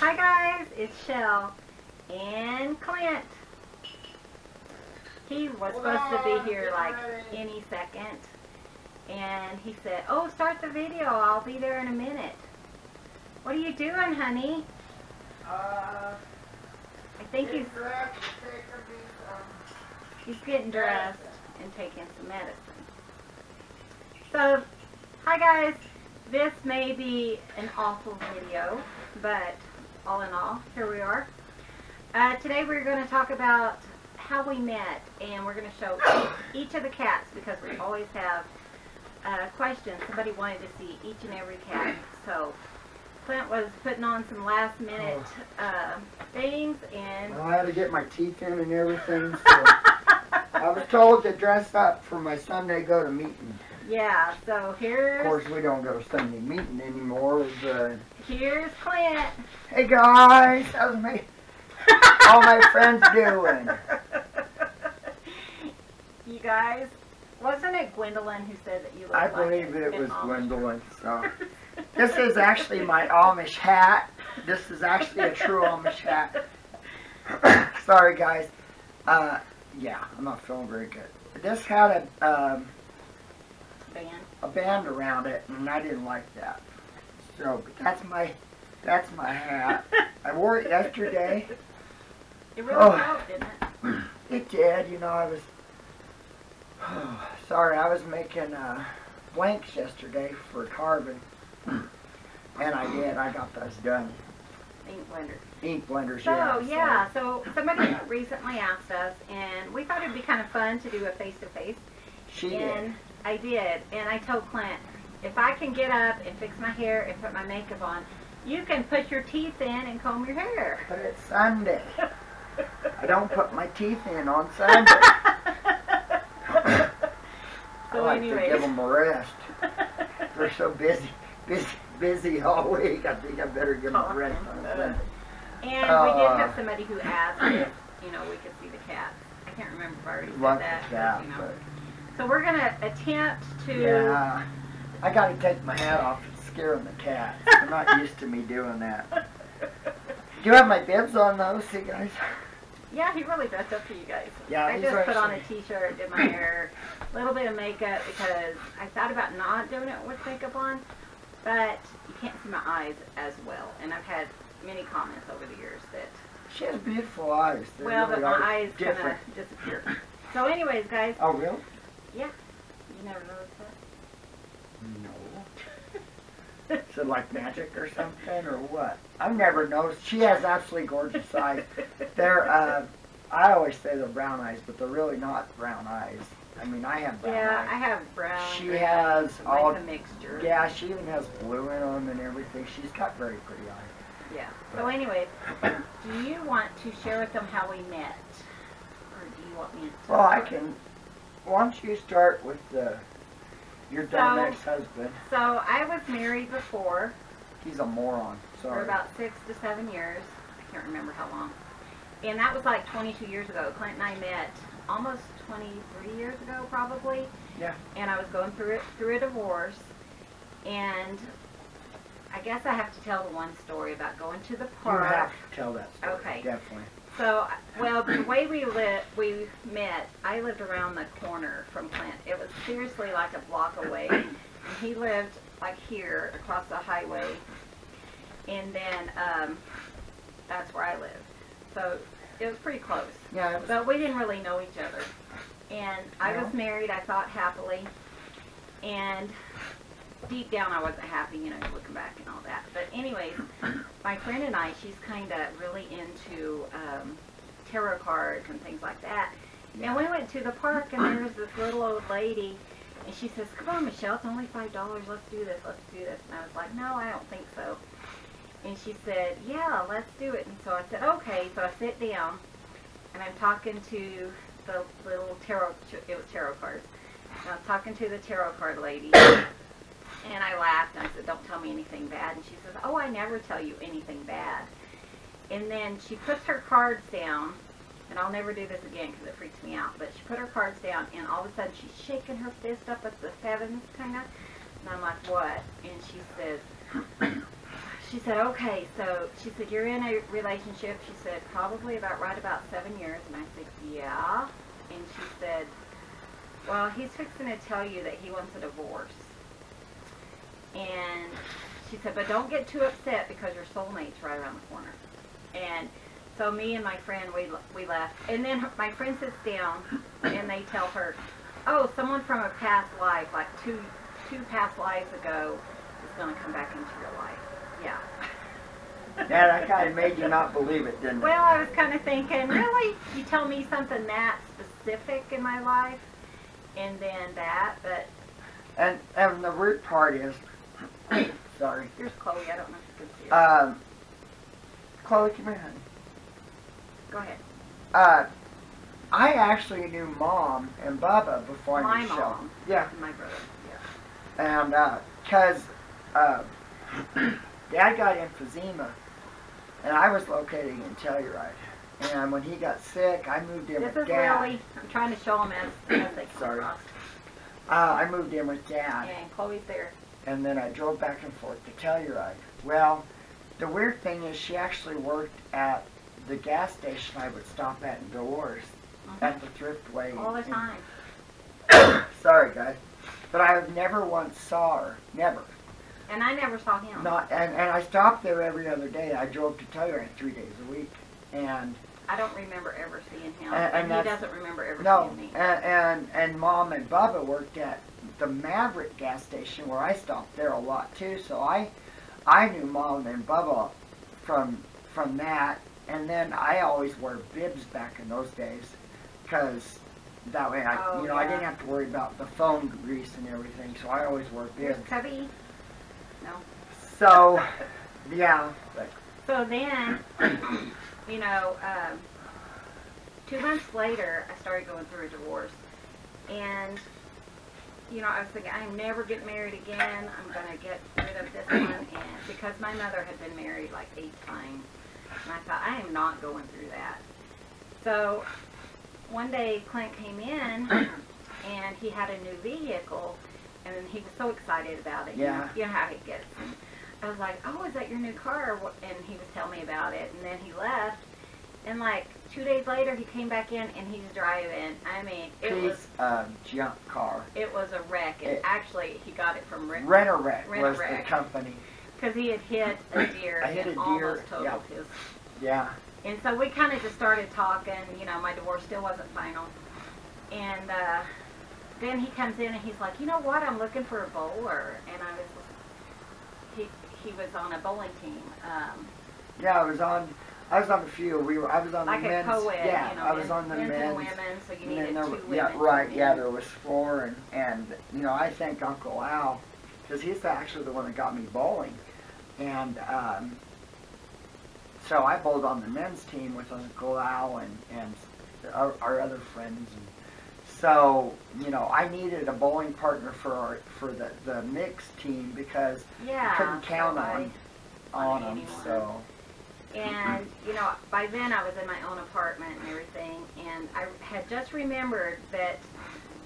Hi guys, it's Chelle and Clint. He was supposed to be here like any second, and he said, "Oh, start the video. I'll be there in a minute." What are you doing, honey? I think he's getting dressed and taking some medicine. So, hi guys. This may be an awful video, but all in all, here we are. Today we're going to talk about how we met, and we're going to show each of the cats because we always have questions. Somebody wanted to see each and every cat, so Clint was putting on some last minute things, and well, I had to get my teeth in and everything, so I was told to dress up for my Sunday go to meeting. yeah, so here's... Of course, we don't go to Sunday meeting anymore. Here's Clint. Hey guys, how's all my friends doing? You guys, wasn't it Gwendolyn who said that you looked like I believe it was Amish? Gwendolyn. So this is actually my Amish hat. This is actually a true Amish hat. Sorry guys. Yeah, I'm not feeling very good. This had a band around it, and I didn't like that. So, but that's my hat. I wore it yesterday. It really helped, didn't it? It did. You know, I was sorry. I was making blanks yesterday for carving, and I did. I got those done. Ink blender. Ink blenders. So yeah. So somebody recently asked us, and we thought it'd be kind of fun to do a face-to-face. She did. I did, and I told Clint, if I can get up and fix my hair and put my makeup on, you can put your teeth in and comb your hair. But it's Sunday. I don't put my teeth in on Sunday. So I like anyways. to give them a rest. They're so busy all week. I think I better give them a rest on Sunday. And we did have somebody who asked if, we could see the cats. I can't remember if I already said that. Cat, but, so we're going to attempt to... Yeah. I got to take my hat off and scare the cats. They're not used to me doing that. Do you have my bibs on those, see guys? Yeah, he really dressed up for you guys. Yeah, I just put on a t-shirt, did my hair, a little bit of makeup because I thought about not doing it with makeup on, but you can't see my eyes as well. And I've had many comments over the years that... She has beautiful eyes. They well, really but my eyes kind different. of disappear. So anyways, guys. Oh, really? Yeah. You never noticed that? No. Is it like magic or something, or what? I've never noticed. She has absolutely gorgeous eyes. They're, I always say they're brown eyes, but they're really not brown eyes. I mean, I have brown eyes. Yeah, I have brown. She has all a mixture. Yeah, she even has blue in them and everything. She's got very pretty eyes. Yeah. So anyways, do you want to share with them how we met? Or do you want me to? Well, I can. Why don't you start with your dumb ex-husband? So I was married before. He's a moron. Sorry. For about 6 to 7 years. I can't remember how long. And that was like 22 years ago. Clint and I met almost 23 years ago, probably. Yeah. And I was going through a divorce, and I guess I have to tell the one story about going to the park. You have to tell that story. Okay. Definitely. So, well, the way we met, I lived around the corner from Clint. It was seriously like a block away, and he lived like here across the highway, and then that's where I lived. So it was pretty close. Yeah. But we didn't really know each other. And I was married, I thought, happily, and deep down I wasn't happy, looking back and all that. But anyways, my friend and I, she's kind of really into tarot cards and things like that. And we went to the park, and there was this little old lady, and she says, "Come on, Michelle, it's only $5. Let's do this. And I was like, "No, I don't think so." And she said, "Yeah, let's do it." And so I said, "Okay." So I sit down, and I'm talking to the little tarot, it was tarot cards. And I was talking to the tarot card lady, and I laughed, and I said, "Don't tell me anything bad." And she says, "Oh, I never tell you anything bad." And then she puts her cards down, and I'll never do this again because it freaks me out, but she put her cards down, and all of a sudden she's shaking her fist up at the sevens, kind of. And I'm like, "What?" And she says, she said, okay, so she said, you're in a relationship, she said, probably right about 7 years. And I said, yeah. And she said, well, he's fixing to tell you that he wants a divorce. And she said, but don't get too upset because your soulmate's right around the corner. And so me and my friend, we left. And then my friend sits down and they tell her, oh, someone from a past life, like two past lives ago, is going to come back into your life. Yeah. Yeah, that kind of made you not believe it, didn't it? Well, I was kind of thinking, really? You tell me something that specific in my life? And then that, but... And the weird part is... sorry. Here's Chloe. I don't know if you can see her. Chloe, come here, honey. Go ahead. I actually knew Mom and Bubba before I knew Chelle. My mom. Yeah. And my brother. Yeah. And, because, Dad got emphysema, and I was located in Telluride. And when he got sick, I moved in with Dad. This is really, I'm trying to show them as they come Sorry. across. I moved in with Dad. And Chloe's there. And then I drove back and forth to Telluride. Well, the weird thing is she actually worked at the gas station I would stop at in Dolores, at the Thriftway. All the time. Sorry, guys. But I never once saw her. Never. And I never saw him. And I stopped there every other day. I drove to Telluride 3 days a week. And I don't remember ever seeing him. And he doesn't remember ever no, seeing me. and Mom and Bubba worked at the Maverick gas station where I stopped there a lot too. So I knew Mom and Bubba from that. And then I always wore bibs back in those days because that way I didn't have to worry about the phone grease and everything. So I always wore Here's bibs. Cubby. No. So, yeah. But So then, 2 months later, I started going through a divorce. And, I was thinking, I'm never getting married again. I'm going to get rid of this one. And because my mother had been married like 8 times. And I thought, I am not going through that. So one day, Clint came in, and he had a new vehicle. And he was so excited about it. Yeah. You know how he gets. And I was like, oh, is that your new car? And he was telling me about it. And then he left. And like 2 days later, he came back in and he's driving. I mean, it was a junk car. It was a wreck. And actually, he got it from Rent-A-Wreck was the company. Because he had hit a deer. I hit a deer. Almost totaled his. Yeah. And so we kind of just started talking. My divorce still wasn't final. And then he comes in and he's like, you know what? I'm looking for a bowler. And he was on a bowling team. Yeah, I was on a few. I was on like the men's. Like a co-ed, yeah, I was on the men's. And women, so you needed 2 women. Yeah, right. Yeah, there was 4, and I thank Uncle Al because he's actually the one that got me bowling, and so I bowled on the men's team with Uncle Al and our other friends, and so I needed a bowling partner for the mixed team because I couldn't count on them. Anyone. So. And, by then I was in my own apartment and everything, and I had just remembered that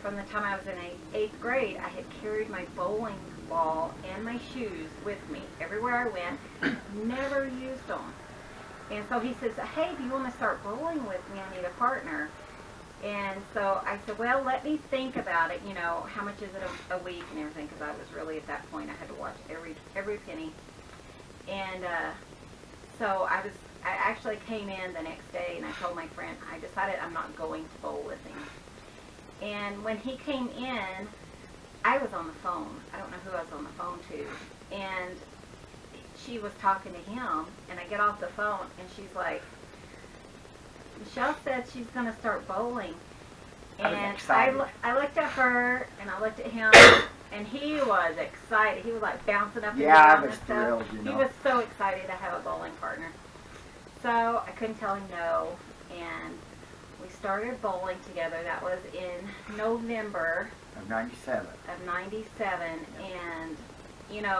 from the time I was in 8th grade, I had carried my bowling ball and my shoes with me everywhere I went, never used them. And so he says, hey, do you want to start bowling with me? I need a partner. And so I said, well, let me think about it, how much is it a week and everything, because I was really, at that point, I had to watch every penny. And, so I actually came in the next day and I told my friend, I decided I'm not going to bowl with him. And when he came in, I was on the phone. I don't know who I was on the phone to. And she was talking to him, and I get off the phone, and she's like, Michelle said she's going to start bowling. And I looked at her, and I looked at him, and he was excited. He was like bouncing up and down. Yeah, I was and thrilled, stuff. He was so excited to have a bowling partner. So I couldn't tell him no, and we started bowling together. That was in November of '97. And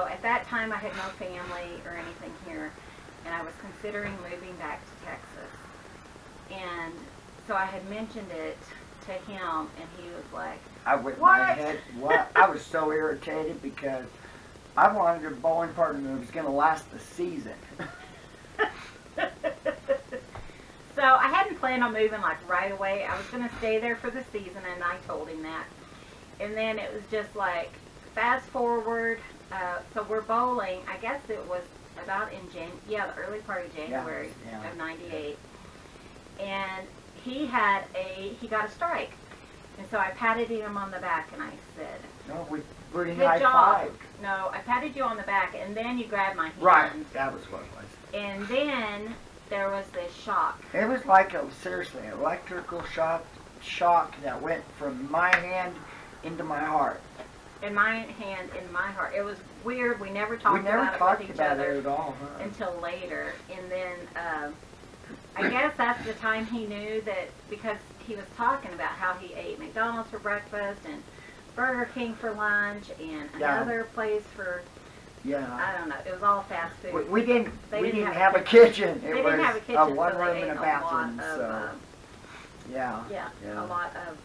at that time I had no family or anything here, and I was considering moving back to Texas. And so I had mentioned it to him, and he was like, My head, what? I was so irritated because I wanted a bowling partner that was going to last the season. So I hadn't planned on moving like right away. I was going to stay there for the season, and I told him that. And then it was just like, fast forward. So we're bowling. I guess it was about in the early part of January of '98. And he got a strike. And so I patted him on the back, and I said, No, we didn't good job. high-fived. No, I patted you on the back, and then you grabbed my hand. Right, that was what it was. And then there was this shock. It was like seriously, an electrical shock that went from my hand into my heart. And my hand in my heart. It was weird. We never talked about it with each other at all, huh? until later. And then I guess that's the time he knew that, because he was talking about how he ate McDonald's for breakfast and Burger King for lunch and another place for, I don't know. It was all fast food. We didn't have a kitchen. It was didn't have a kitchen, a one room and a so bathroom. A lot of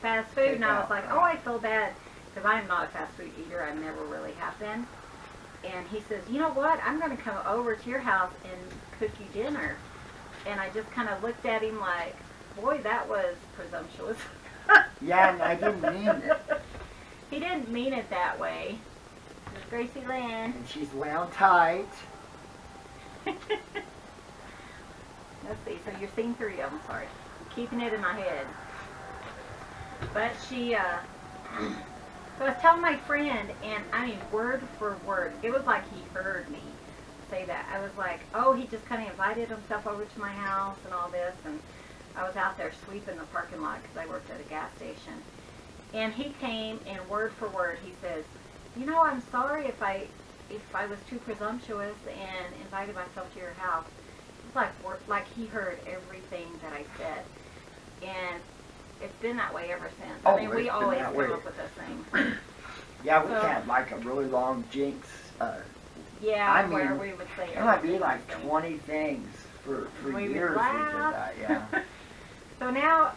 fast food. And I was like, oh, I feel bad, because I'm not a fast food eater. I never really have been. And he says, you know what? I'm going to come over to your house and cook you dinner. And I just kind of looked at him like, boy, that was presumptuous. Yeah, and I didn't mean it. He didn't mean it that way. Miss Gracie Lynn. And she's wound tight. Let's see, so you're seeing 3 of them, sorry. I'm keeping it in my head. But she, so I was telling my friend, and I mean, word for word, it was like he heard me say that. I was like, oh, he just kind of invited himself over to my house and all this, and I was out there sweeping the parking lot because I worked at a gas station. And he came, and word for word, he says, you know, I'm sorry if I was too presumptuous and invited myself to your house. It's like he heard everything that I said. And it's been that way ever since. I mean, we always come up with this thing. Yeah, we had like a really long jinx. Where we would say it might be like 20 things for years we did that, yeah. So now,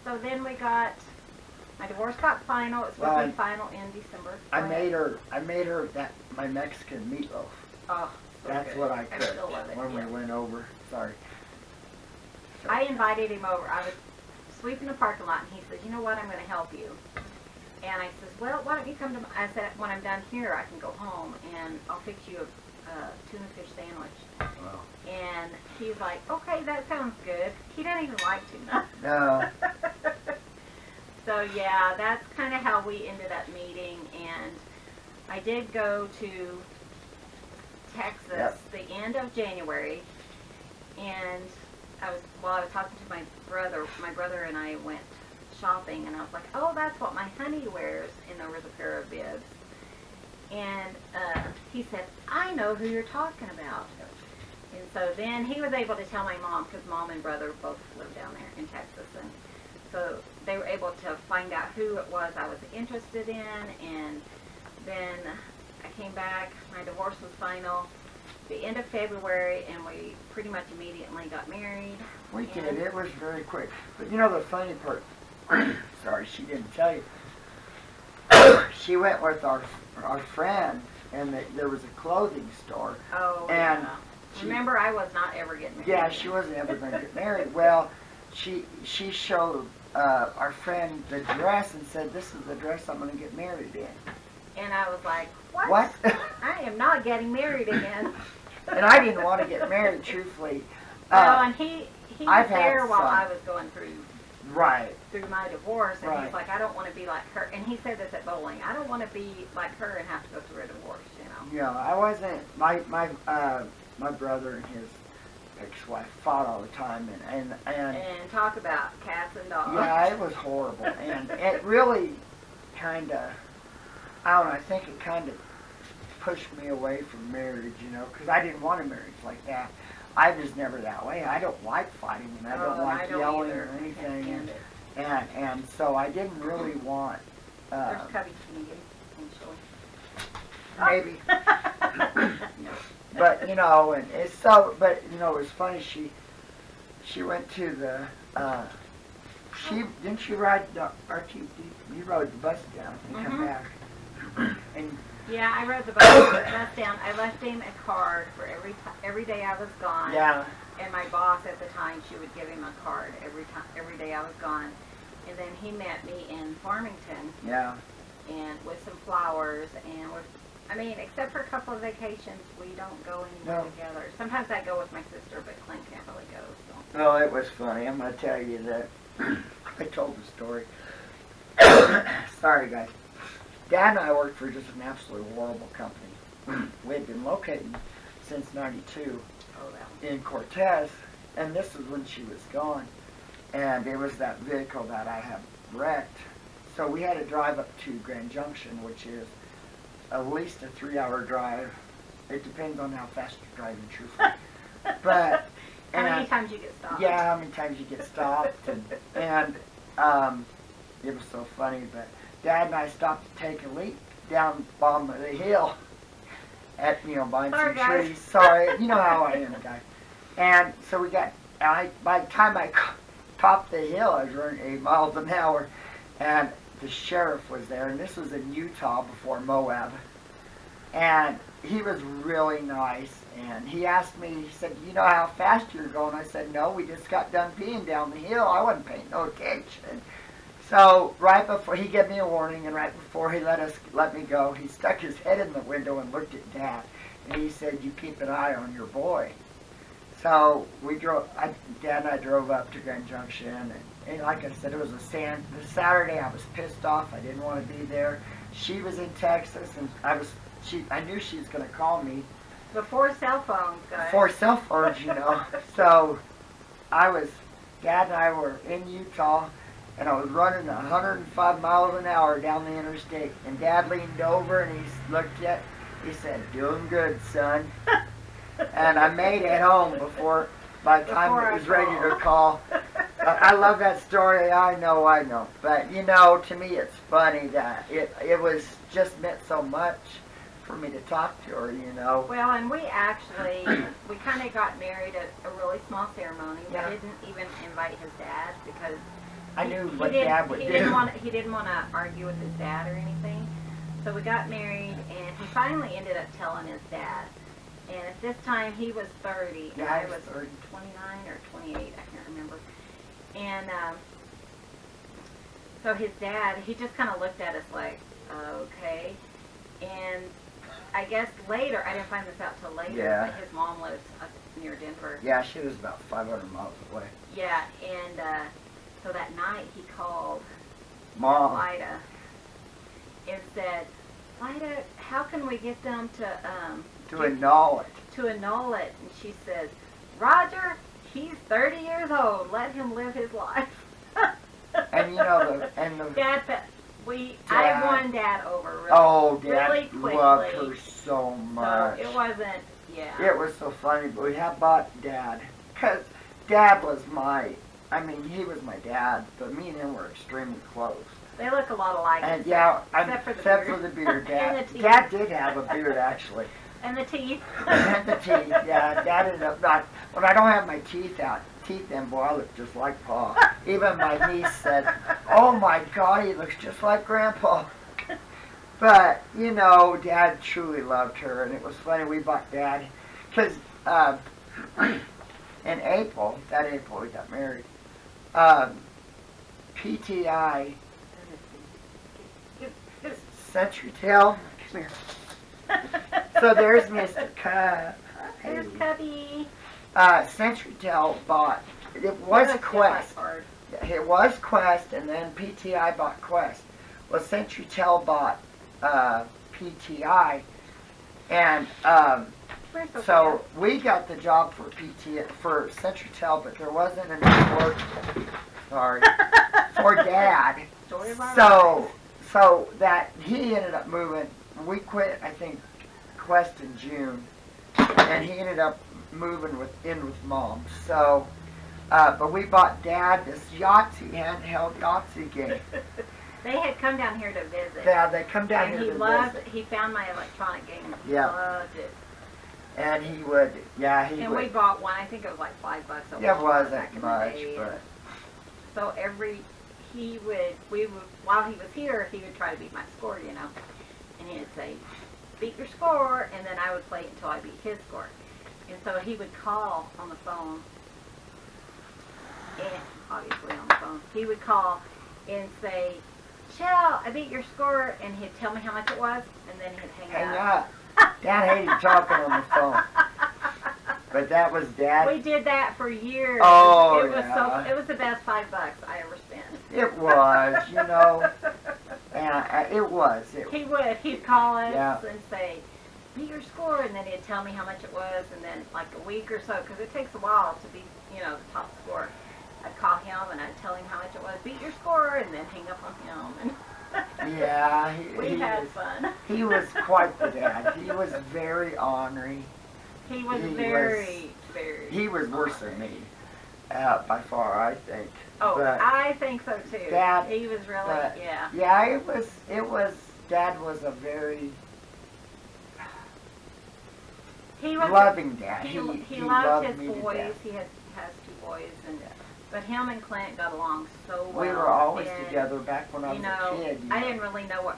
so then we got, my divorce got final. It's supposed to be final in December. I made her my Mexican meatloaf. Oh, so that's good. what I cooked still love it, when we went over. Sorry. So. I invited him over. I was sweeping the parking lot, and he said, you know what, I'm going to help you. And I said, well, why don't you come to I said, when I'm done here, I can go home, and I'll fix you a tuna fish sandwich. Wow. And he's like, okay, that sounds good. He doesn't even like tuna. No. So, yeah, that's kind of how we ended up meeting. And I did go to Texas the end of January. And I was talking to my brother and I went shopping. And I was like, oh, that's what my honey wears. And there was a pair of bibs. And he said, I know who you're talking about. And so then he was able to tell my mom, because mom and brother both live down there in Texas. And so they were able to find out who it was I was interested in. And then I came back. My divorce was final the end of February, and we pretty much immediately got married. We did. It was very quick. But you know the funny part, sorry, she didn't tell you. She went with our friend, and there was a clothing store. Oh, and yeah. Remember, I was not ever getting married. Yeah, she wasn't ever going to get married. Well, she showed our friend the dress and said, this is the dress I'm going to get married in. And I was like, what? What? I am not getting married again. And I didn't want to get married, truthfully. Well, and he was there while I was going through my divorce, and he's like, I don't want to be like her. And he said this at bowling. I don't want to be like her and have to go through a divorce, you know. Yeah, I wasn't. My brother and his ex-wife fought all the time, and talk about cats and dogs. Yeah, it was horrible, and it really kind of, I don't know, I think it kind of pushed me away from marriage, you know, because I didn't want a marriage like that. I was never that way. I don't like fighting, and I don't like yelling or anything, and so I didn't really want. There's Cubby Maybe. But, you know, and it's so, but, you know, it was funny, she went to the, didn't she ride the RTD, you rode the bus down and come back, and Yeah, I wrote the bus down. I left him a card for every day I was gone. Yeah. And my boss at the time, she would give him a card every day I was gone. And then he met me in Farmington. Yeah. And with some flowers and except for a couple of vacations, we don't go anywhere together. Sometimes I go with my sister, but Clint can't really go. So. No, it was funny. I'm going to tell you that. I told the story. Sorry, guys. Dad and I worked for just an absolutely horrible company. We had been located since '92 in Cortez, and this was when she was gone. And it was that vehicle that I had wrecked. So we had to drive up to Grand Junction, which is at least a 3-hour drive. It depends on how fast you're driving, truthfully. But how many times you get stopped? Yeah, how many times you get stopped, and it was so funny. But Dad and I stopped to take a leak down bottom of the hill at buying some trees. Sorry, you know how I am, guys. And so by the time I topped the hill, I was running 8 miles an hour, and the sheriff was there, and this was in Utah before Moab, and he was really nice, and he asked me, he said, you know how fast you're going? I said, no, we just got done peeing down the hill. I wasn't paying no attention. So right before, he gave me a warning, and right before he let me go, he stuck his head in the window and looked at Dad, and he said, you keep an eye on your boy. So Dad and I drove up to Grand Junction, and like I said, it was a Saturday. I was pissed off. I didn't want to be there. She was in Texas, and I knew she was going to call me. Before cell phones, guys. Before cell phones, So Dad and I were in Utah, and I was running 105 miles an hour down the interstate, and Dad leaned over, and he said, doing good, son. And I made it home by the time it was ready to call. I love that story. I know. But, to me it's funny that it was just meant so much for me to talk to her, Well, and we kind of got married at a really small ceremony. Yeah. We didn't even invite his dad because I knew what Dad would do. He didn't want to argue with his dad or anything. So we got married, and he finally ended up telling his dad. And at this time, he was 30, and I was 29 or 28, I can't remember. And so his dad, he just kind of looked at us like, okay. And I guess later, I didn't find this out till later, but his mom lives up near Denver. Yeah, she was about 500 miles away. Yeah, and so that night he called Mom. Lida and said, Lida, how can we get them to annul it? To annul it. And she says, Roger, he's 30 years old. Let him live his life. And Dad, I won Dad over Dad really quickly. Loved her so much. So it wasn't, It was so funny, but we had bought Dad, because Dad was he was my dad, but me and him were extremely close. They look a lot alike. And except for the beard. Dad did have a beard, actually. And the teeth. And the teeth, yeah. Dad ended up when I don't have my teeth in, boy, I look just like Pa. Even my niece said, oh my God, he looks just like Grandpa. But, Dad truly loved her, and it was funny, we bought Dad, because in April we got married, PTI, Centurytel, come here. So there's Mr. Cub. There's Cubby. Centurytel bought, it was Quest. It was Quest, and then PTI bought Quest. Well, Centurytel bought PTI, and so we got the job for Centurytel, but there wasn't enough work. Sorry, for Dad. So that he ended up moving. We quit, I think, Quest in June, and he ended up moving in with Mom. So, but we bought Dad this handheld Yahtzee game. They had come down here to visit. Yeah, they come down here to visit. He found my electronic game. Yeah. Loved it. And he would, we bought one. I think it was like $5 a Yeah, it wasn't much, but. So while he was here, he would try to beat my score, And he'd say, beat your score, and then I would play it until I beat his score. And so he would call on the phone, and obviously on the phone, he would call and say, Chelle, I beat your score, and he'd tell me how much it was, and then he'd hang up. Dad hated talking on the phone. But that was Dad. We did that for years. Oh, it was yeah. it was the best $5 I ever spent. It was, you know. And it was. He'd call us Yeah. and say, beat your score, and then he'd tell me how much it was, and then like a week or so, because it takes a while to be, you know, the top score. I'd call him and I'd tell him how much it was, beat your score, and then hang up on him. And Yeah. we had fun. He was quite the dad. He was very ornery. He was very. He was worse than me, by far, I think. Oh, but I think so too. Dad, he was really, yeah. Yeah, it was, Dad was a very loving dad. He He loved his me to boys. death. He has 2 boys, and but him and Clint got along so well. We were always and, together back when I was a kid. I didn't really know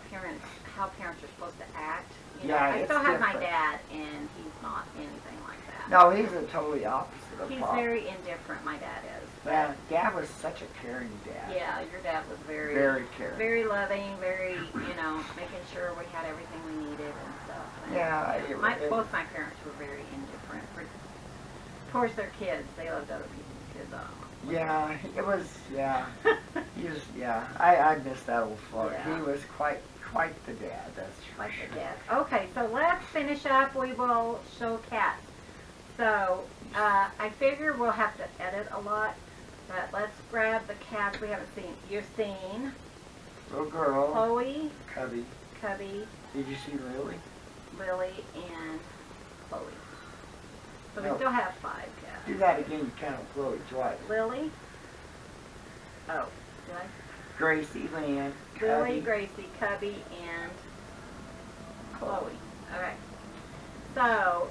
how parents are supposed to act. You know, Yeah, I still have my different. dad, and he's not anything like that. No, he's a totally opposite of He's Pop. very indifferent, my dad is. Yeah, Dad was such a caring dad. Yeah, your dad was very caring. very loving, very, you know, making sure we had everything we needed and stuff. And Yeah, both my parents were very indifferent towards their kids. They loved other people's kids. Yeah, it was, yeah. He was, yeah. I miss that old fart. Yeah. He was quite the dad, that's for Like sure. the dad. Okay, so let's finish up. We will show cats. So, I figure we'll have to edit a lot, but let's grab the cats we haven't seen. You've seen Little girl, Chloe, Cubby. Cubby, Did you see Lily? Lily, and Chloe. So we No. still have 5 cats. Do that again, you count Chloe twice. Lily. Oh, did I? Gracie, Lynn, Lily, Cubby. Gracie, Cubby, and Chloe. Okay. So,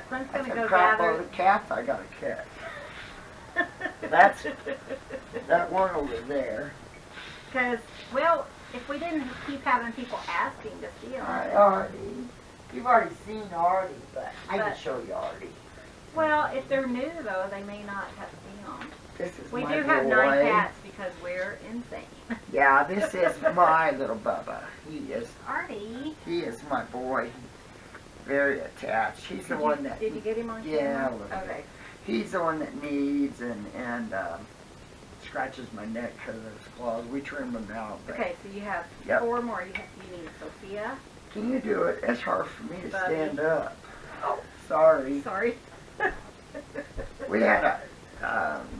Clint's That's going to a go crap gather. load of cats I got a cat. That's that one over there. Because, well, if we didn't keep having people asking to see them. You've already seen Artie, but I can But- show you Artie. Well, if they're new, though, they may not have seen them. This is We my do have boy. 9 cats because we're insane. Yeah, this is my little Bubba. Artie. He is my boy. Very attached. He's the one that. Did you get him on camera? Yeah, a little bit. Okay. He's the one that needs and scratches my neck because of his claws. We trim them out. But Okay, so you have Yep. 4 more. You need Sophia. Can you do it? It's hard for me to Bubby. stand up. Oh, sorry. Sorry. We had a,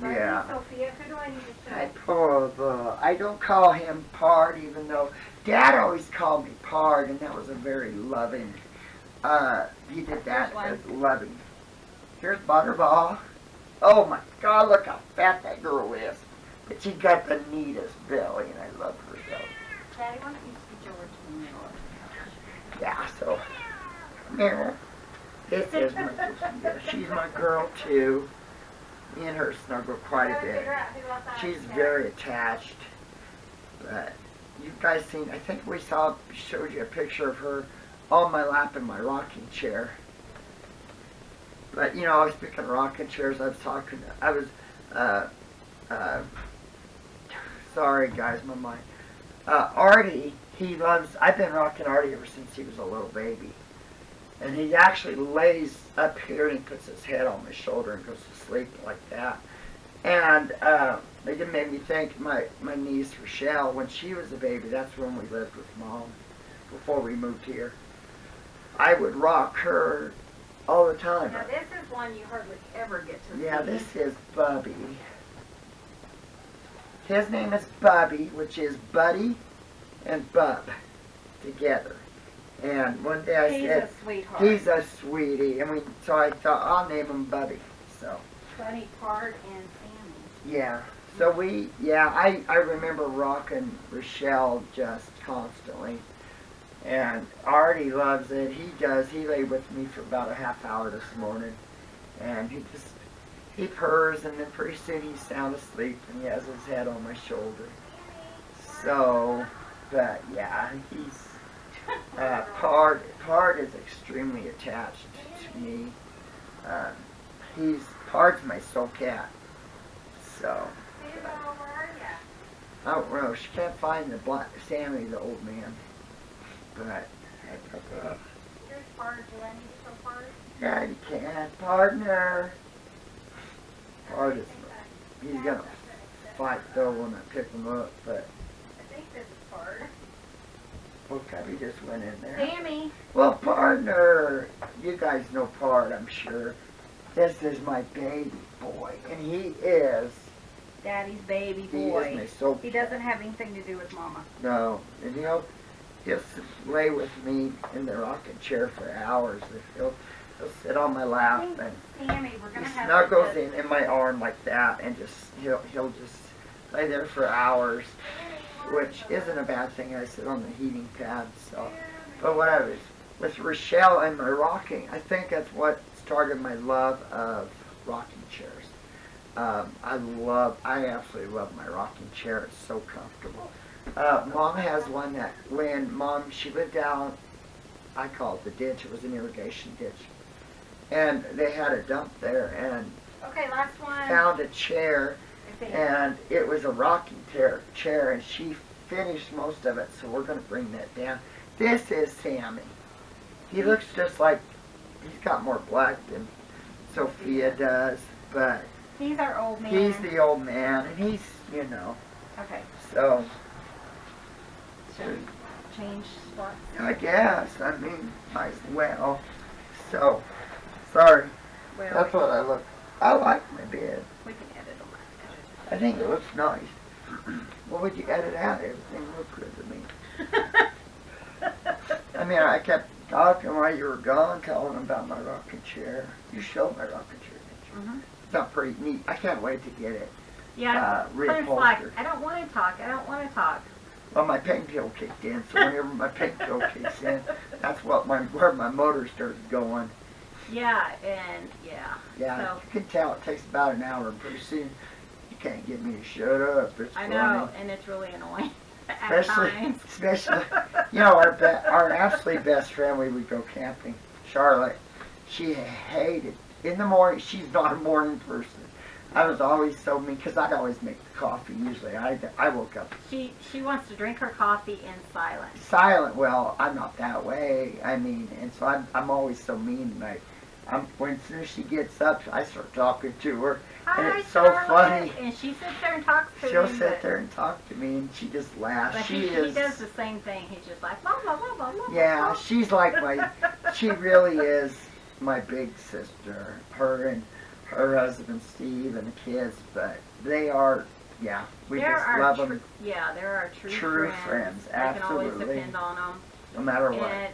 Bubby, yeah. Sophia, who do I need to show? I don't call him Pard, even though Dad always called me Pard, and that was a very loving, he did that Which one? as loving. Here's Butterball. Oh my God, look how fat that girl is. But she got the neatest belly, and I love her belly. Daddy, why don't you scooch over to the middle of the couch? Yeah, so, there. This is my Sophia. She's my girl, too. Me and her snuggle quite a bit. She's very attached. But you guys seen, I think we showed you a picture of her on my lap in my rocking chair. But, you know, I was picking rocking chairs. Sorry guys, my mind. Artie, I've been rocking Artie ever since he was a little baby. And he actually lays up here and he puts his head on my shoulder and goes to sleep like that. And it made me think my niece Chelle, when she was a baby, that's when we lived with Mom before we moved here. I would rock her all the time. Now, this is one you hardly ever get to see. Yeah, this is Bubby. His name is Bubby, which is Buddy and Bub together. And one day I said, He's a sweetheart. he's a sweetie. And so I thought, I'll name him Bubby. So, Buddy, Pard, and Sammy. yeah. So I remember rocking Rochelle just constantly. And Artie loves it. He does. He lay with me for about a half hour this morning. And he purrs, and then pretty soon he's sound asleep, and he has his head on my shoulder. So, but yeah, he's Pard Pard is extremely attached to me. Pard's my soul cat. So. I don't know. She can't find Sammy, the old man. But I took her up. Here's Pard. Do I need some Pard? Yeah, you can. Partner. Pard is. He's gonna fight though when I pick him up, but. I think this is Pard. Okay, he just went in there. Sammy. Well, partner, you guys know Pard, I'm sure. This is my baby boy, and he is. Daddy's baby He boy. is my soul He doesn't have anything to do with Mama. No, and he'll lay with me in the rocking chair for hours. He'll sit on my lap and Sammy, we're gonna he have snuggles to in my arm like that, and he'll just lay there for hours, which isn't a bad thing. I sit on the heating pad, so. But whatever. With Rochelle and my rocking, I think that's what started my love of rocking chairs. I absolutely love my rocking chair. It's so comfortable. Mom has one that when she lived down, I call it the ditch. It was an irrigation ditch. And they had a dump there and Okay, last one. found a chair and it was a rocking chair and she finished most of it, so we're going to bring that down. This is Sammy. He looks just like, he's got more black than Sophia does, but He's our old man. he's the old man, and he's, Okay. so, Should we change spots? I guess, I mean, well, so, sorry, Well, that's what I look, I like my bed. we can edit on that. I think it looks nice. What would you edit out? Everything looked good to me. I mean, I kept talking while you were gone, telling them about my rocking chair. You showed my rocking chair, didn't you? Mm-hmm. It's not pretty neat. I can't wait to get it. Yeah, Clint's like, reupholstered. I don't want to talk. I don't want to talk. Well, my pain pill kicked in, so whenever my pain pill kicks in, that's where my motor starts going. Yeah, and yeah. Yeah, So, you can tell it takes about an hour, and pretty soon you can't get me to shut up. It's I funny. know, and it's really annoying at times. Especially, our absolutely best friend, we would go camping, Charlotte. She hated, in the morning, she's not a morning person. I was always so mean, because I'd always make the coffee, usually. I woke up She wants to drink her coffee in silence. silent. Well, I'm not that way. I mean, and so I'm always so mean. Like, as soon as she gets up, I start talking to her. And Hi, it's so Charlotte. funny. And she sits there and talks to She'll him. sit there and talk to me, and she just laughs. But She he is. does the same thing. He's just like, blah, blah, blah, blah, blah. Yeah, blah. she's like she really is my big sister. Her and her husband Steve and the kids, but they are, yeah, we They're just our love them Yeah, they're our true friends, I can always absolutely. depend on them. no matter what. And,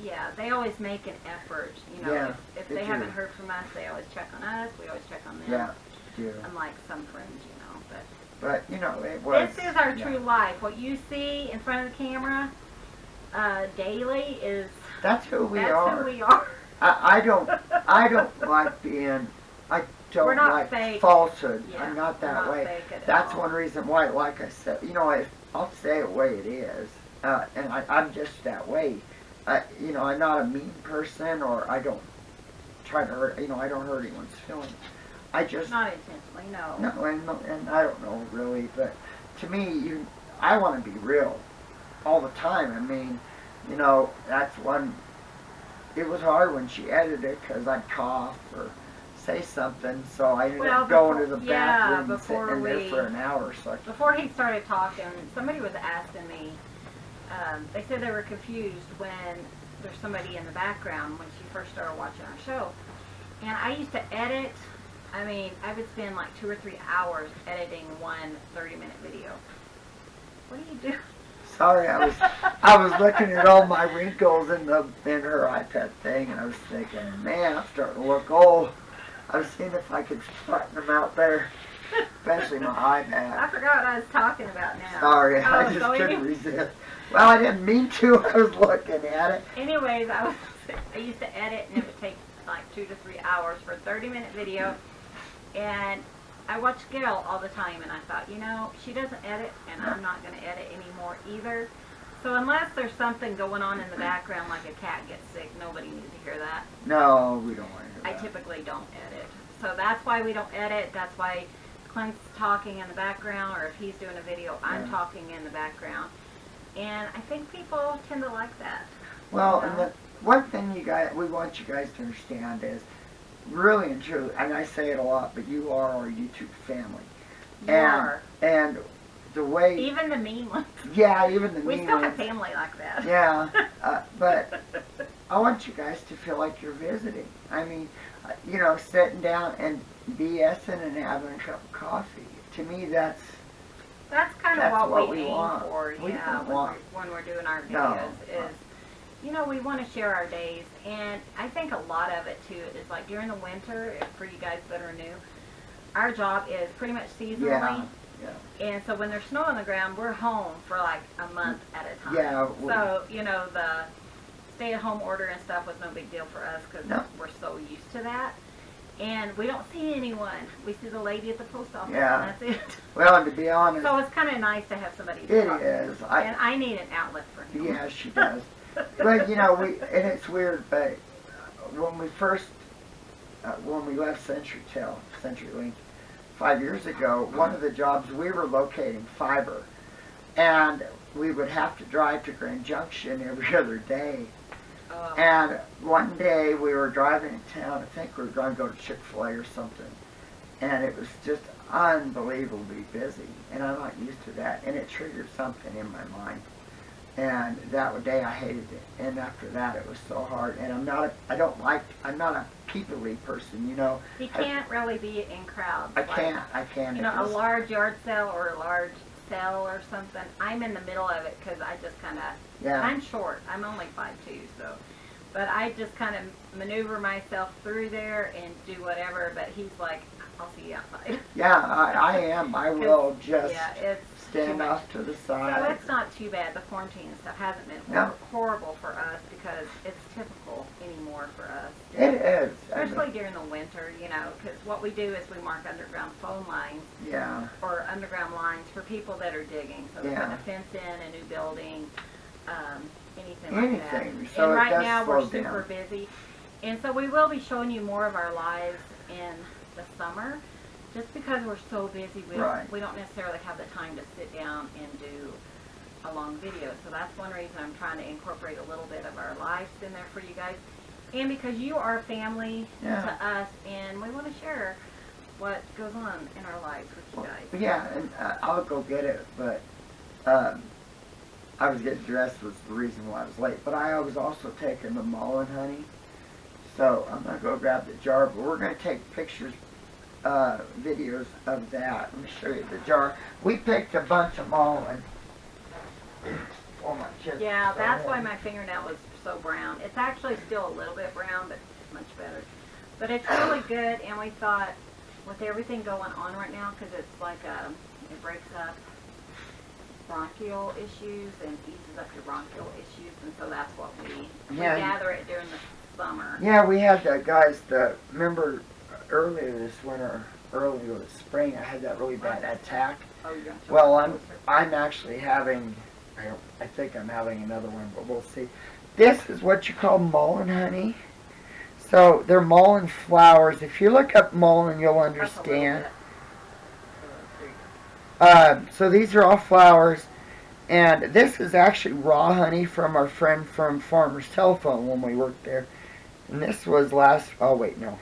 yeah, they always make an effort. Yeah, if they they do. haven't heard from us, they always check on us. We always check on them. Yeah, do. Unlike some friends, But, it was. This is our yeah. true life. What you see in front of the camera daily is That's who we that's are. who we are. I don't like being, I don't We're not like fake. falsehood. Yeah, I'm not we're that not way. fake at That's all. one reason why, like I said, I'll say it the way it is. And I'm just that way. I'm not a mean person, or I don't try to hurt, I don't hurt anyone's feelings. I just, Not intentionally, no. no, and I don't know really, but to me, I want to be real all the time. I mean, that's one, it was hard when she edited because I'd cough or say something, so I ended up going to the bathroom and sitting in there for an hour. So Before he started talking, somebody was asking me, they said they were confused when there's somebody in the background when she first started watching our show. And I used to edit, I would spend like 2 or 3 hours editing one 30-minute video. What do you do? sorry, I was looking at all my wrinkles in her iPad thing, and I was thinking, man, I'm starting to look old. I was seeing if I could flatten them out there, especially my iPad. I forgot what I was talking about now. Sorry, I Oh, just so couldn't any- resist. Well, I didn't mean to. I was looking at it. Anyways, I used to edit, and it would take like 2 to 3 hours for a 30-minute video. And I watched Gayle all the time, and I thought, she doesn't edit, and I'm not going to edit anymore either. So unless there's something going on in the background, like a cat gets sick, nobody needs to hear that. No, we don't want to hear I that. typically don't edit. So that's why we don't edit. That's why Clint's talking in the background, or if he's doing a video, I'm talking in the background. And I think people tend to like that. Well, and the one thing we want you guys to understand is, really and truly, and I say it a lot, but you are our YouTube family. You are. And the way... Even the mean ones. Yeah, even the mean ones. We still have family like that. Yeah, but I want you guys to feel like you're visiting. I mean, you know, sitting down and BSing and having a cup of coffee. To me, that's kind of what we aim want. for, when we're doing our videos is, you know, we want to share our days. And I think a lot of it, too, is like during the winter, for you guys that are new, our job is pretty much seasonally. Yeah. And so when there's snow on the ground, we're home for like a month at a time. Yeah. So, you know, the stay-at-home order and stuff was no big deal for us because we're so used to that. And we don't see anyone. We see the lady at the post office, and that's it. Well, and to be honest... So it's kind of nice to have somebody to talk to. It is. And I need an outlet for him. Yeah, she does. But, you know, and it's weird, but when we first, when we left CenturyLink 5 years ago, one of the jobs, we were locating fiber. And we would have to drive to Grand Junction every other day. And one day we were driving in town, I think we were going to go to Chick-fil-A or something, and it was just unbelievably busy, and I'm not used to that, and it triggered something in my mind. And that day I hated it, and after that it was so hard, and I'm not a people-y person, you know. You can't really be in crowds. I can't. You know, a large yard sale or a large sale or something, I'm in the middle of it because I just kind of, I'm short. I'm only 5'2", so, but I just kind of maneuver myself through there and do whatever, but he's like, I'll see you outside. Yeah, I am. I will just stand off to the side. So it's not too bad. The quarantine and stuff hasn't been horrible for us because it's typical anymore for us. It is. Especially during the winter, you know, because what we do is we mark underground phone lines or underground lines for people that are digging. So they're putting a fence in, a new building, anything like that. So and right now we're super busy. And so we will be showing you more of our lives in the summer. Just because we're so busy, we don't necessarily have the time to sit down and do a long video. So that's one reason I'm trying to incorporate a little bit of our lives in there for you guys. And because you are family to us, and we want to share what goes on in our lives with you guys. Yeah, and I'll go get it, but I was getting dressed was the reason why I was late. But I was also taking the mullein honey. So I'm going to go grab the jar, but we're going to take pictures, videos of that. Let me show you the jar. We picked a bunch of mullein. Yeah, that's why my fingernail was so brown. It's actually still a little bit brown, but much better. But it's really good, and we thought, with everything going on right now, because it's like it breaks up bronchial issues and eases up your bronchial issues, and so that's what we gather it during the summer. Yeah, we had guys, remember earlier this winter, earlier this spring, I had that really bad attack. Well, I'm actually having, I think I'm having another one, but we'll see. This is what you call mullein honey. So they're mullein flowers. If you look up mullein, you'll understand. So these are all flowers, and this is actually raw honey from our friend from Farmer's Telephone when we worked there. And this was oh wait, no.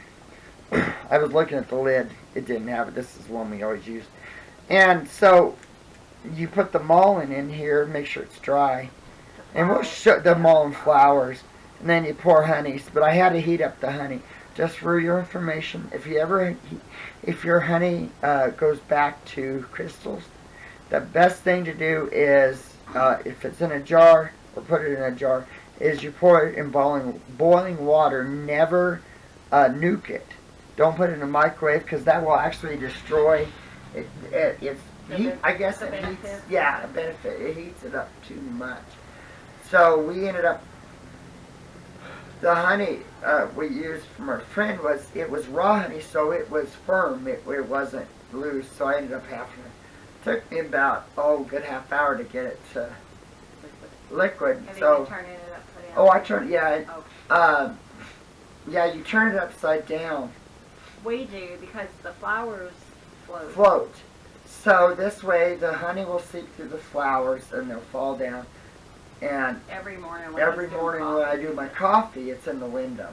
I was looking at the lid. It didn't have it. This is one we always use. And so you put the mullein in here, make sure it's dry. And we'll show the mullein flowers. And then you pour honey. But I had to heat up the honey. Just for your information, if your honey goes back to crystals, the best thing to do is, if it's in a jar, or put it in a jar, is you pour it in boiling water. Never nuke it. Don't put it in a microwave, because that will actually destroy it. I guess it heats. Yeah, a benefit. It heats it up too much. So we ended up. The honey we used from our friend was raw honey, so it was firm. It wasn't loose. So I ended up having. Took me about a good half hour to get it to liquid. Have So, you turning it upside down? oh, I turn, yeah, Oh, yeah, you turn it upside down, we do because the flowers float. float. So this way the honey will seep through the flowers and they'll fall down. And Every morning when every he's doing morning coffee. when I do my coffee, it's in the window.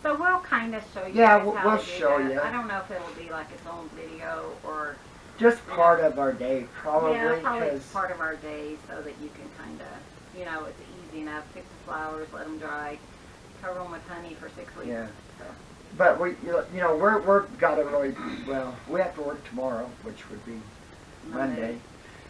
So we'll kind of show you Yeah, guys how we'll to do show that. you. I don't know if it'll be like its own video or Just part of our day, probably. yeah, probably 'cause- part of our day so that you can kind of, you know, it's easy enough. Pick the flowers, let them dry, cover them with honey for 6 weeks. Yeah. So. But we, you know, we're gotta really, well, we have to work tomorrow, which would be Monday.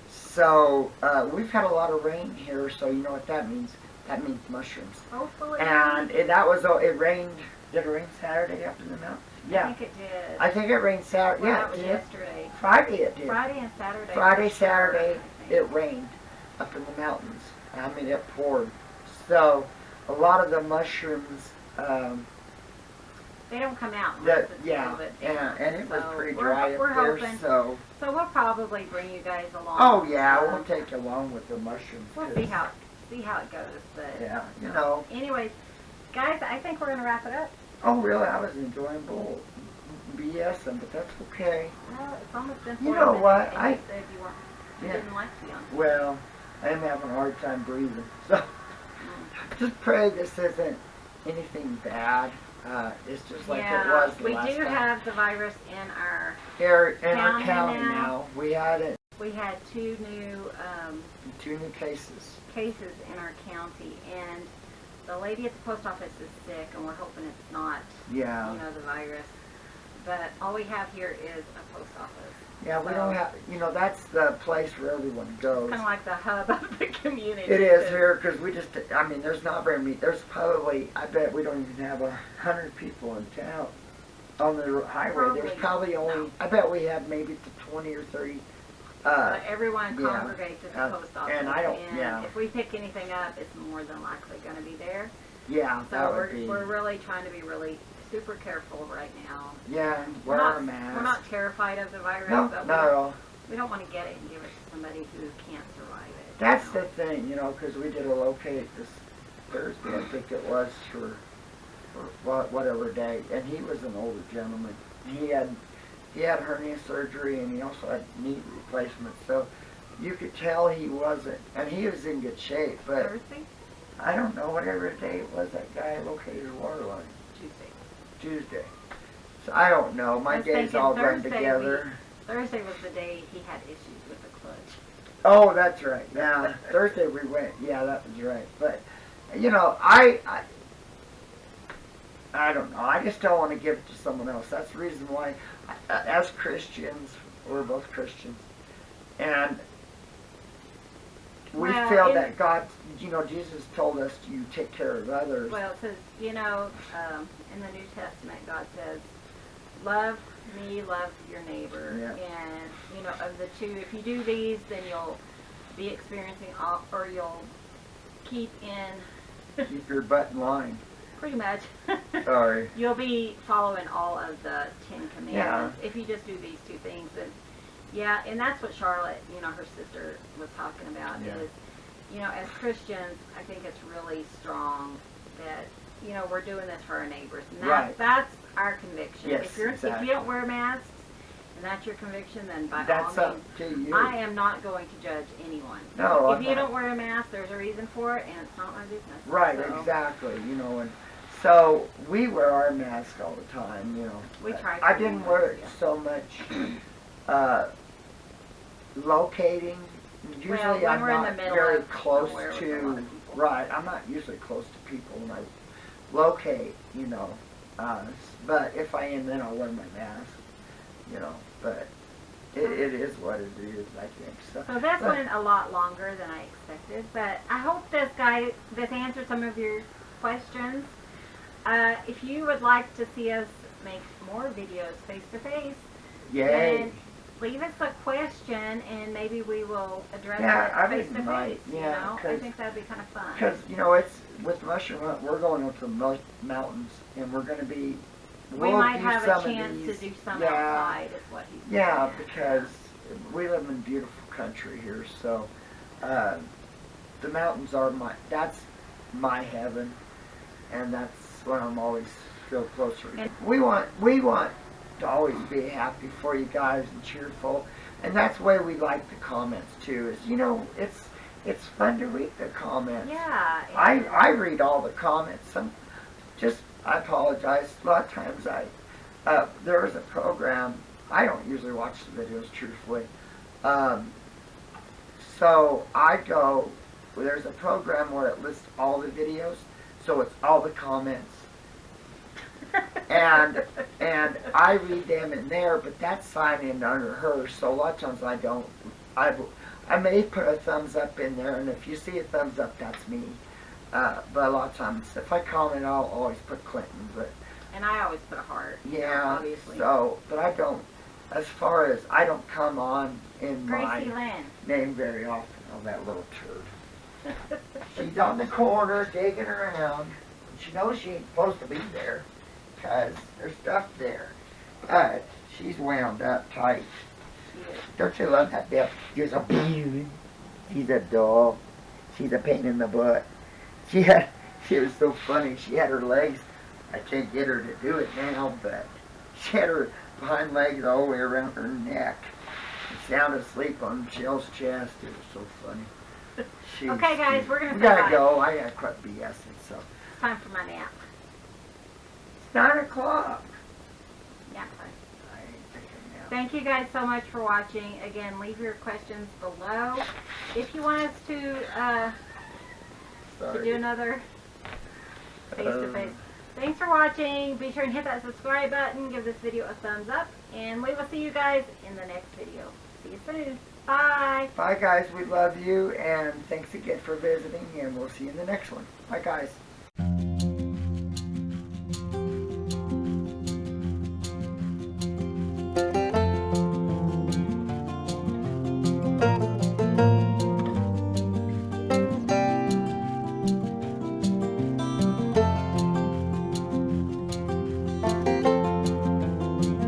So we've had a lot of rain here, so you know what that means. That means mushrooms. Hopefully. And that was, it rained, did it rain Saturday up in the mountains? Yeah. I think it did. I think it rained Saturday. Well, Yeah, that it was did. yesterday. Friday it did. Friday and Saturday. Friday, for sure, Saturday, I think. it rained up in the mountains. I mean, it poured. So a lot of the mushrooms, They don't come out unless that, it's a yeah, little bit damp. and it was So pretty we're- dry we're up there, hoping. so. So we'll probably bring you guys along. Oh yeah, we'll take you along with the mushrooms. We'll 'cause, see how it goes. But Yeah, you know. anyways, guys, I think we're gonna wrap it up. Oh really, I was enjoying bull BSing, but that's okay. Well, it's almost been 40 You know minutes, what, and you said you Yeah. didn't like to be on. Well, I am having a hard time breathing, so just pray this isn't anything bad. It's just like it was the we last do time. have the virus in our. Here in our county county now. now, we had it, We had 2 new 2 new cases. cases in our county, and the lady at the post office is sick, and we're hoping it's not, Yeah. you know, the virus. But all we have here is a post office. Yeah, we So- don't have, you know, that's the place where everyone goes. Kind of like the hub of the community. It is too. here because we just, I mean, there's not very many, there's probably, I bet we don't even have 100 people in town on the highway. There's probably only, no. I bet we have maybe 20 or 30. But everyone yeah, congregates at the post office, and I don't- yeah. if we pick anything up, it's more than likely going to be there. Yeah, So that would be. we're really trying to be really super careful right now. Yeah, and We're wear our not, mask. we're not terrified of the virus, No, but not at all. we don't want to get it and give it to somebody who can't survive it. That's you know? the thing, you know, because we did a locate this Thursday, I think it was, for whatever day, and he was an older gentleman. He had hernia surgery, and he also had knee replacement, so you could tell he wasn't, and he was in good shape, but Thursday? I don't know, whatever day it was, that guy located a water line. Tuesday. So I don't know, I my was days thinking all run Thursday together. Thursday was the day he had issues with the clutch. Oh, that's right. Yeah, Thursday we went. Yeah, that was right. But you know, I don't know. I just don't want to give it to someone else. That's the reason why, as Christians, we're both Christians, and we Well, feel in- that God, you know, Jesus told us you take care of others. Well, it says, you know, in the New Testament, God says, love me, love your neighbor. Yeah. And, you know, of the two, if you do these, then you'll be experiencing all, or you'll keep in, Keep your butt in line. pretty much, Sorry. you'll be following all of the 10 Commandments. If you just do these 2 things. And, yeah, and that's what Charlotte, you know, her sister was talking about Yeah. is, you know, as Christians, I think it's really strong that, you know, we're doing this for our neighbors. And Right. that's our conviction. Yes, If you exactly. don't wear masks and that's your conviction, then by That's all up means, to you. I am not going to judge anyone. No, if I'm you not. don't wear a mask, there's a reason for it, and it's not my business. Right, So, exactly. You know, and so we wear our mask all the time. You know, We try I to didn't anyways, wear it yeah. so much locating. Usually, when I'm we're in not the middle very of close nowhere with a to. lot of people. Right, I'm not usually close to people when I locate. You know, but if I am, then I'll wear my mask. You know, but it is what it is. I think so. So this But- went a lot longer than I expected, but I hope this answered some of your questions. If you would like to see us make more videos face to face, Yay! then leave us a question and maybe we will address Yeah, I it face to wouldn't mind. face. You Yeah, know, I 'cause- think that'd be kind of fun. Because, you know, it's with mushroom hunt, we're going up the mountains, and we're going to be. We we'll might do have some a of chance to these. do some Yeah. outside, is what he's Yeah, saying. because we live in beautiful country here, so the mountains are that's my heaven, and that's when I'm always feel closer. We want to always be happy for you guys and cheerful, and that's the way we like the comments too. Is it's fun to read the comments. Yeah. I read all the comments. I apologize. A lot of times there was a program. I don't usually watch the videos truthfully. So I go. There's a program where it lists all the videos, so it's all the comments. and I read them in there, but that's signed in under her, so a lot of times I don't. I may put a thumbs up in there, and if you see a thumbs up, that's me. But a lot of times, if I comment, I'll always put Clinton. And I always put a heart. Yeah. Obviously. So, but I don't. As far as I don't come on in my Gracie Lynn. name very often. Oh, that little turd. She's on the corner digging around. She knows she ain't supposed to be there, because there's stuff there. But she's wound up tight. Don't you love that Deb? She's a doll. She's a pain in the butt. She was so funny. She had her legs. I can't get her to do it now, but she had her hind legs all the way around her neck. Sound asleep on Chelle's chest. It was so funny. Okay, guys, we're gonna. We gotta go. I gotta quit BSing. So It's time for my nap. it's 9 o'clock. Nap time. I ain't taking a nap. Thank you guys so much for watching. Again, leave your questions below. If you want us to do another face-to-face. Thanks for watching. Be sure and hit that subscribe button. Give this video a thumbs up. And we will see you guys in the next video. See you soon. Bye. Bye, guys. We love you. And thanks again for visiting. And we'll see you in the next one. Bye, guys.